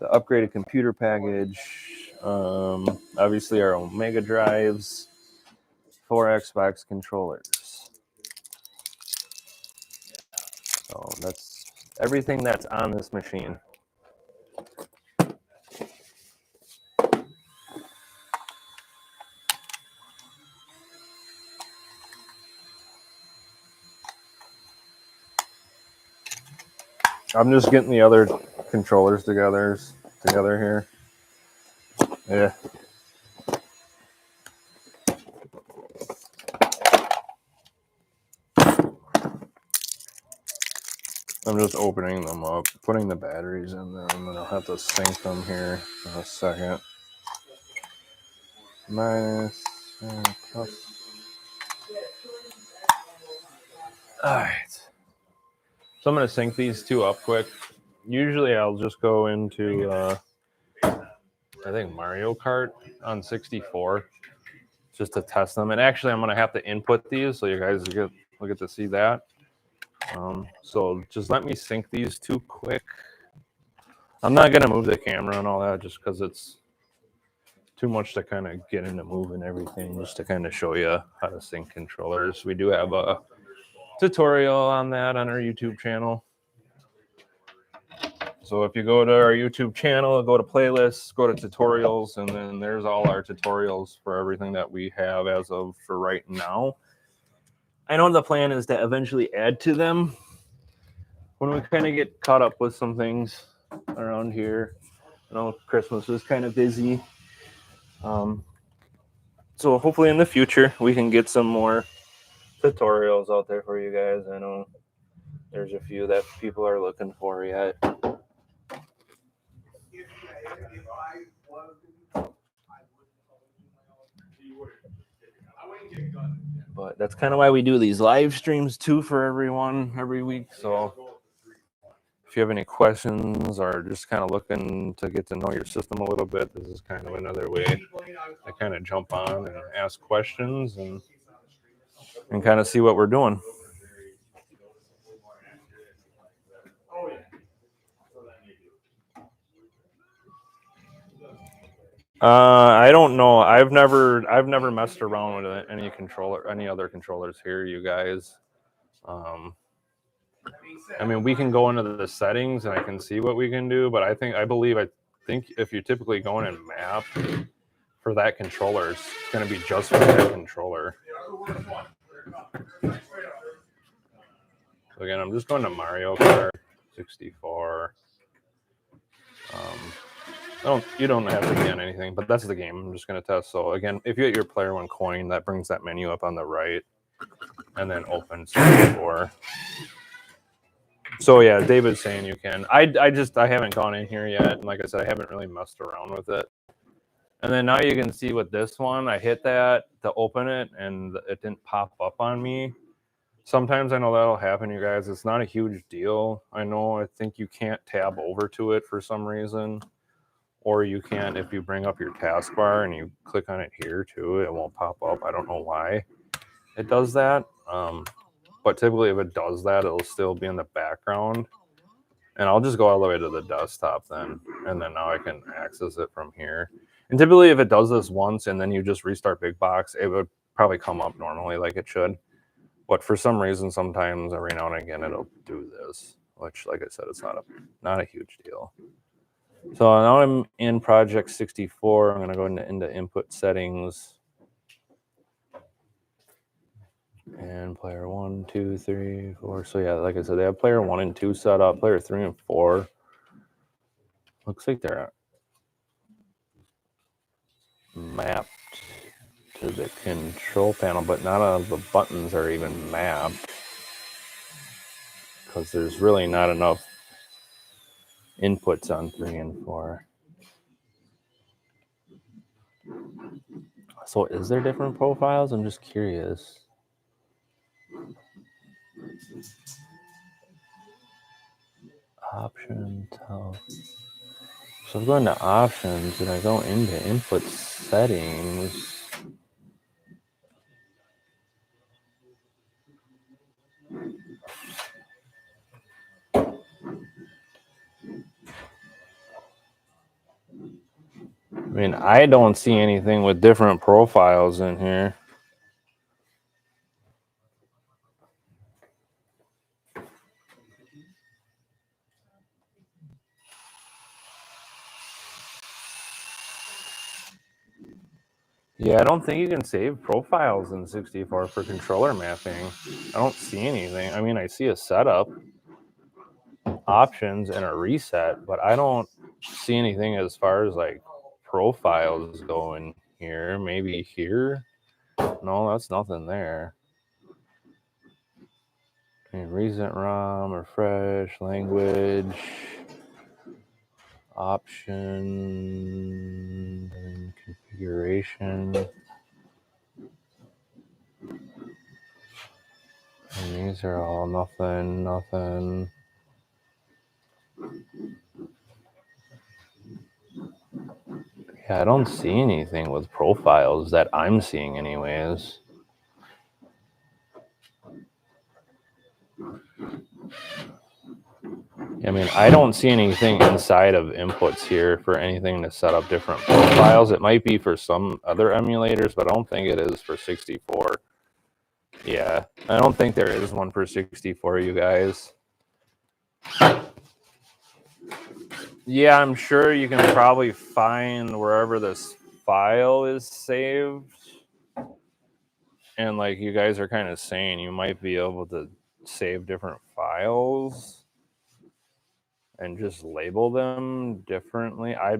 the upgraded computer package. Obviously our own Mega Drives, 4 Xbox controllers. So that's everything that's on this machine. I'm just getting the other controllers together here. Yeah. I'm just opening them up, putting the batteries in them, and I'll have to sync them here in a second. Minus, plus. All right. So I'm going to sync these two up quick. Usually I'll just go into, I think, Mario Kart on 64 just to test them. And actually, I'm going to have to input these so you guys will get to see that. So just let me sync these two quick. I'm not going to move the camera and all that just because it's too much to kind of get into moving everything, just to kind of show you how to sync controllers. We do have a tutorial on that on our YouTube channel. So if you go to our YouTube channel, go to playlists, go to tutorials, and then there's all our tutorials for everything that we have as of for right now. I know the plan is to eventually add to them when we kind of get caught up with some things around here. I know Christmas was kind of busy. So hopefully in the future we can get some more tutorials out there for you guys. I know there's a few that people are looking for yet. But that's kind of why we do these live streams too for everyone every week. So if you have any questions or just kind of looking to get to know your system a little bit, this is kind of another way to kind of jump on and ask questions and kind of see what we're doing. I don't know. I've never messed around with any other controllers here, you guys. I mean, we can go into the settings and I can see what we can do, but I think if you're typically going in map for that controller, it's going to be just for that controller. So again, I'm just going to Mario Kart 64. You don't have to be on anything, but that's the game. I'm just going to test. So again, if you get your player 1 coin, that brings that menu up on the right, and then open 64. So yeah, David's saying you can. I haven't gone in here yet, and like I said, I haven't really messed around with it. And then now you can see with this one, I hit that to open it, and it didn't pop up on me. Sometimes I know that'll happen, you guys. It's not a huge deal. I think you can't tab over to it for some reason. Or you can if you bring up your taskbar and you click on it here too, it won't pop up. I don't know why it does that. But typically if it does that, it'll still be in the background. And I'll just go all the way to the desktop then. And then now I can access it from here. And typically if it does this once and then you just restart Big Box, it would probably come up normally like it should. But for some reason, sometimes every now and again, it'll do this, which like I said, it's not a huge deal. So now I'm in Project 64. I'm going to go into input settings. And player 1, 2, 3, 4. So yeah, like I said, they have player 1 and 2 set up. Player 3 and 4. Looks like they're mapped to the control panel, but none of the buttons are even mapped. Because there's really not enough inputs on 3 and 4. So is there different profiles? I'm just curious. Option tell. So I'm going to options and I go into input settings. I mean, I don't see anything with different profiles in here. Yeah, I don't think you can save profiles in 64 for controller mapping. I don't see anything. I mean, I see a setup, options, and a reset, but I don't see anything as far as like profiles go in here. Maybe here? No, that's nothing there. And recent ROM, refresh, language, option, and configuration. And these are all nothing. Yeah, I don't see anything with profiles that I'm seeing anyways. I mean, I don't see anything inside of inputs here for anything to set up different profiles. It might be for some other emulators, but I don't think it is for 64. Yeah, I don't think there is one for 64, you guys. Yeah, I'm sure you can probably find wherever this file is saved. And like you guys are kind of saying, you might be able to save different files and just label them differently. I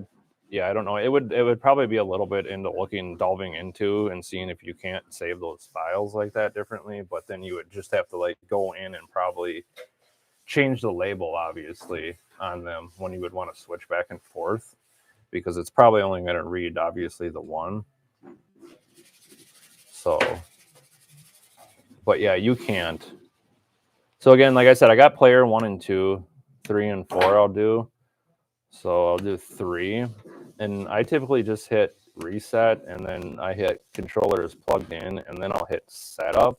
don't know. It would probably be a little bit into delving into and seeing if you can't save those files like that differently, but then you would just have to like go in and probably change the label obviously on them when you would want to switch back and forth, because it's probably only going to read obviously the one. So, but yeah, you can't. So again, like I said, I got player 1 and 2, 3 and 4 I'll do. So I'll do 3, and I typically just hit reset, and then I hit controller is plugged in, and then I'll hit setup.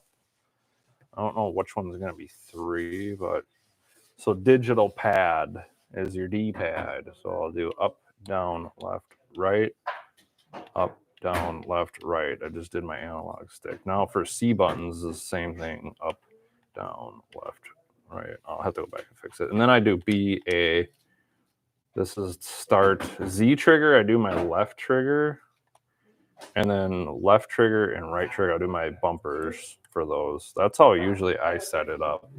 I don't know which one's going to be 3, but so digital pad is your D-pad. So I'll do up, down, left, right, up, down, left, right. I just did my analog stick. Now for C buttons, the same thing, up, down, left, right. I'll have to go back and fix it. And then I do B, A. This is start Z trigger. I do my left trigger, and then left trigger and right trigger. I'll do my bumpers for those. That's how usually I set it up.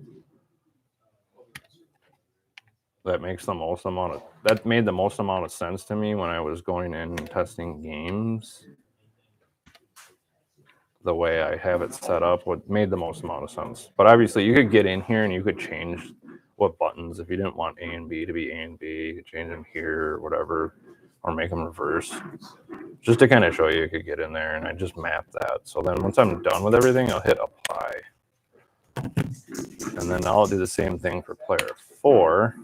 That makes the most amount of, that made the most amount of sense to me when I was going in and testing games. The way I have it set up, what made the most amount of sense. But obviously, you could get in here and you could change what buttons. If you didn't want A and B to be A and B, you could change them here or whatever, or make them reverse. Just to kind of show you could get in there, and I just map that. So then once I'm done with everything, I'll hit apply. And then I'll do the same thing for player 4.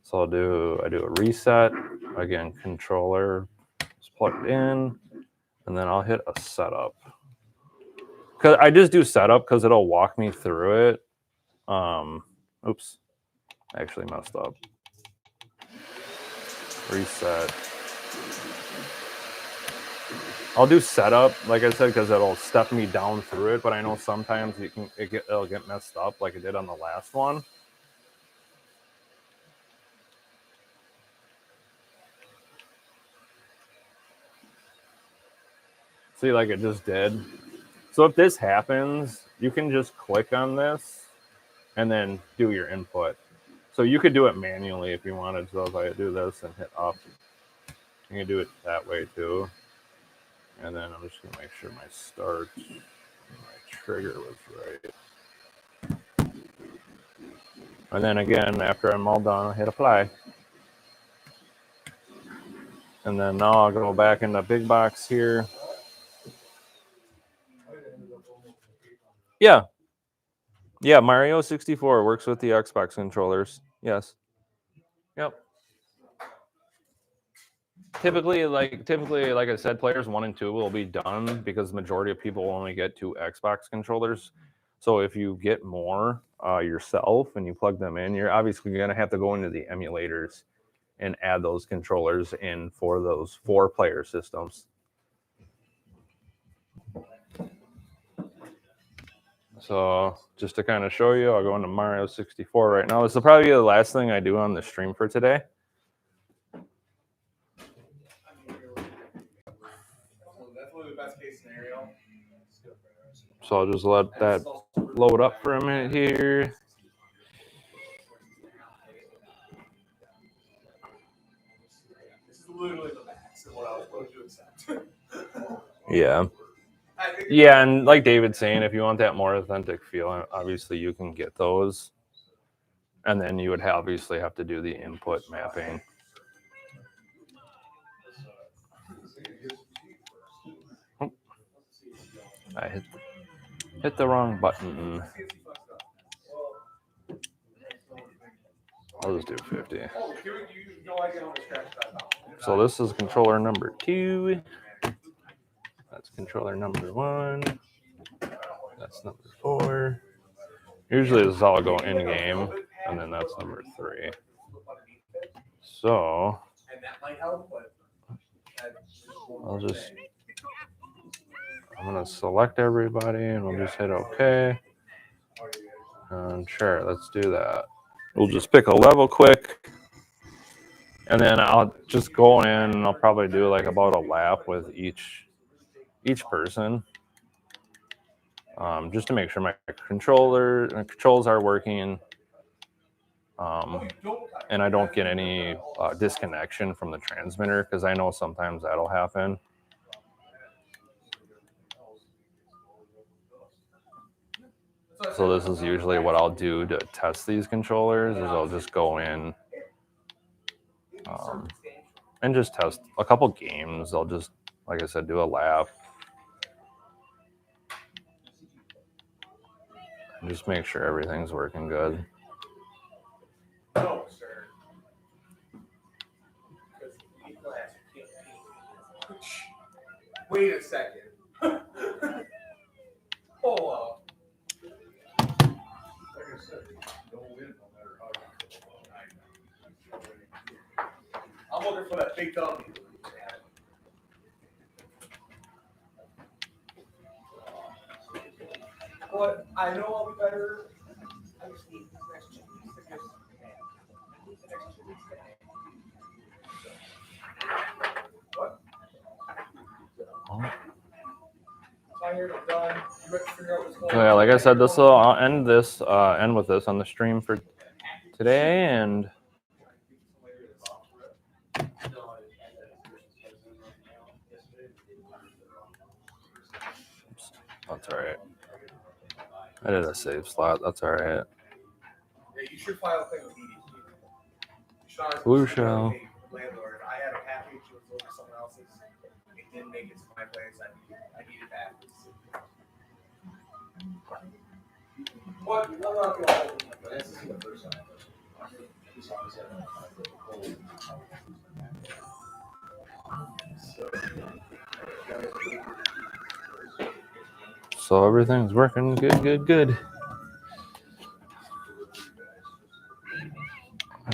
So I do a reset. Again, controller is plugged in, and then I'll hit a setup. Cause I just do setup because it'll walk me through it. Oops, I actually messed up. Reset. I'll do setup, like I said, because it'll step me down through it. But I know sometimes it'll get messed up, like it did on the last one. See, like it just did. So if this happens, you can just click on this and then do your input. So you could do it manually if you wanted. So if I do this and hit up, you can do it that way too. And then I'm just gonna make sure my start, my trigger was right. And then again, after I'm all done, I'll hit apply. And then now I'll go back in the big box here. Yeah. Yeah, Mario 64 works with the Xbox controllers. Yes. Yep. Typically, like I said, players 1 and 2 will be done because the majority of people only get 2 Xbox controllers. So if you get more yourself and you plug them in, you're obviously going to have to go into the emulators and add those controllers in for those 4-player systems. So just to kind of show you, I'll go into Mario 64 right now. This will probably be the last thing I do on the stream for today. Definitely the best case scenario. So I'll just let that load up for a minute here. This is literally the max of what I was willing to accept. Yeah. Yeah, and like David's saying, if you want that more authentic feel, obviously you can get those. And then you would obviously have to do the input mapping. Oh, I hit the wrong button. I'll just do 50. So this is controller number 2. That's controller number 1. That's number 4. Usually this is all go in game, and then that's number 3. So I'm gonna select everybody, and we'll just hit OK. And sure, let's do that. We'll just pick a level quick, and then I'll just go in and I'll probably do like about a lap with each person, just to make sure my controls are working, and I don't get any disconnection from the transmitter, because I know sometimes that'll happen. So this is usually what I'll do to test these controllers, is I'll just go in and just test a couple games. I'll just, like I said, do a lap. And just make sure everything's working good. No, sir. Wait a second. Hold up. I'm looking for that big dummy. But I know I'll be better. I just need questions. What? Tired, I'm done. You have to figure out what's going on. So yeah, like I said, I'll end with this on the stream for today, and that's all right. I did a save slot. That's all right. Yeah, you should file a claim with EDT. Blue shell. Landlord, I had a package that was over someone else's. It didn't make it to my place. I needed that. What? I'm not going to hold it. This is the first time. So everything's working good. There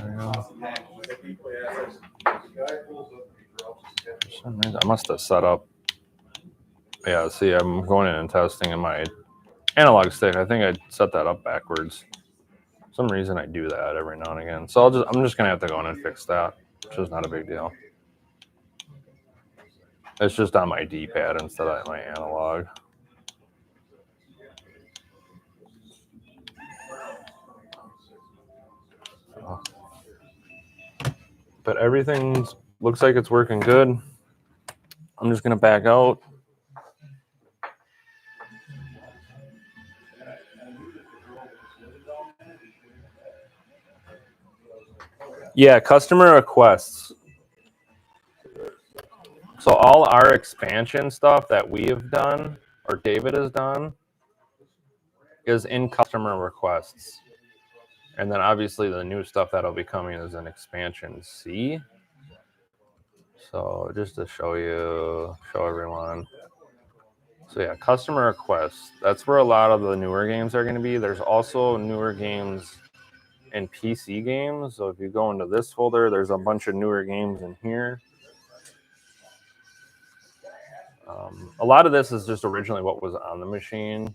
we go. For some reason, I must have set up. Yeah, see, I'm going in and testing in my analog stick. I think I set that up backwards. For some reason, I do that every now and again. So I'm just gonna have to go in and fix that, which is not a big deal. It's just on my D-pad instead of my analog. But everything looks like it's working good. I'm just gonna back out. Yeah, customer requests. So all our expansion stuff that we have done or David has done is in customer requests. And then obviously the new stuff that'll be coming is in expansion C. So just to show everyone. So yeah, customer requests. That's where a lot of the newer games are going to be. There's also newer games in PC games. So if you go into this folder, there's a bunch of newer games in here. A lot of this is just originally what was on the machine.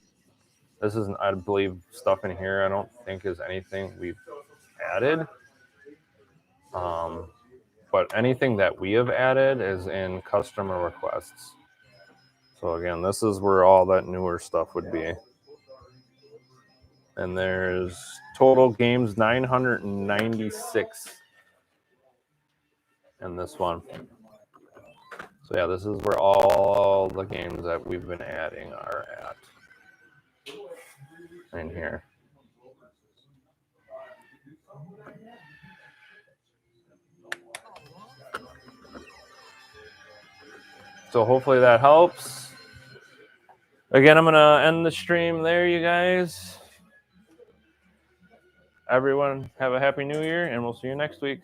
This is, I believe, stuff in here I don't think is anything we've added. But anything that we have added is in customer requests. So again, this is where all that newer stuff would be. And there's total games 996 in this one. So yeah, this is where all the games that we've been adding are at in here. So hopefully that helps. Again, I'm going to end the stream there, you guys. Everyone, have a happy new year, and we'll see you next week.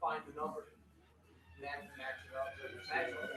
Find the number. Match it up.